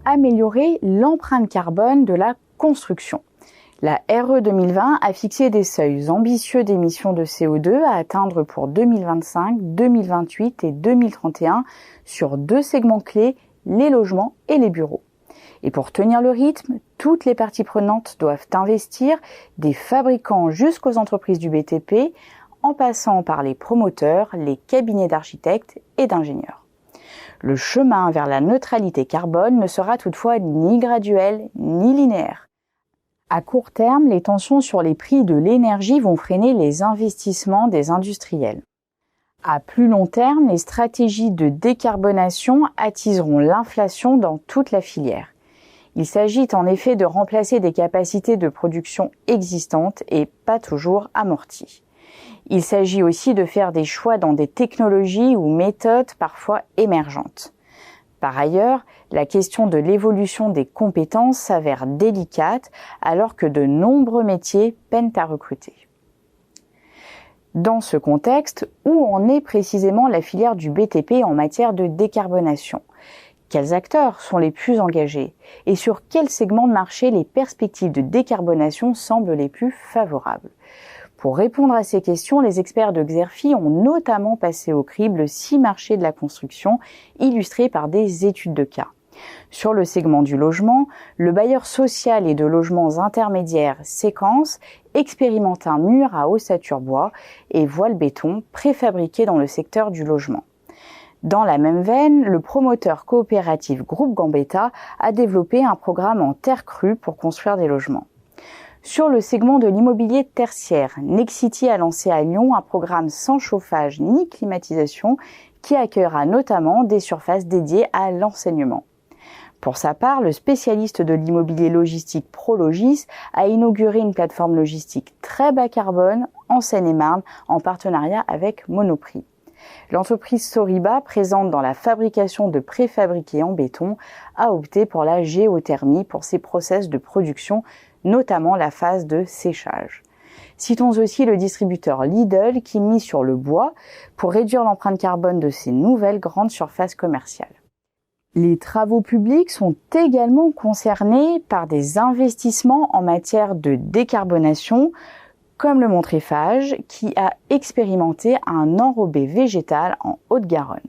Améliorer l'empreinte carbone de la construction. La RE 2020 a fixé des seuils ambitieux d'émissions de CO2 à atteindre pour 2025, 2028 et 2031 sur 2 segments clés, les logements et les bureaux. Et pour tenir le rythme, toutes les parties prenantes doivent investir, des fabricants jusqu'aux entreprises du BTP, en passant par les promoteurs, les cabinets d'architectes et d'ingénieurs. Le chemin vers la neutralité carbone ne sera toutefois ni graduel ni linéaire. À court terme, les tensions sur les prix de l'énergie vont freiner les investissements des industriels. À plus long terme, les stratégies de décarbonation attiseront l'inflation dans toute la filière. Il s'agit en effet de remplacer des capacités de production existantes et pas toujours amorties. Il s'agit aussi de faire des choix dans des technologies ou méthodes parfois émergentes. Par ailleurs, la question de l'évolution des compétences s'avère délicate alors que de nombreux métiers peinent à recruter. Dans ce contexte, où en est précisément la filière du BTP en matière de décarbonation ? Quels acteurs sont les plus engagés ? Et sur quel segment de marché les perspectives de décarbonation semblent les plus favorables ? Pour répondre à ces questions, les experts de Xerfi ont notamment passé au crible 6 marchés de la construction, illustrés par des études de cas. Sur le segment du logement, le bailleur social et de logements intermédiaires Séquence expérimente un mur à ossature bois et voile béton préfabriqué dans le secteur du logement. Dans la même veine, le promoteur coopératif Groupe Gambetta a développé un programme en terre crue pour construire des logements. Sur le segment de l'immobilier tertiaire, Nexity a lancé à Lyon un programme sans chauffage ni climatisation qui accueillera notamment des surfaces dédiées à l'enseignement. Pour sa part, le spécialiste de l'immobilier logistique Prologis a inauguré une plateforme logistique très bas carbone en Seine-et-Marne en partenariat avec Monoprix. L'entreprise Soriba, présente dans la fabrication de préfabriqués en béton, a opté pour la géothermie pour ses process de production, notamment la phase de séchage. Citons aussi le distributeur Lidl qui mise sur le bois pour réduire l'empreinte carbone de ses nouvelles grandes surfaces commerciales. Les travaux publics sont également concernés par des investissements en matière de décarbonation, comme le montre Eiffage qui a expérimenté un enrobé végétal en Haute-Garonne.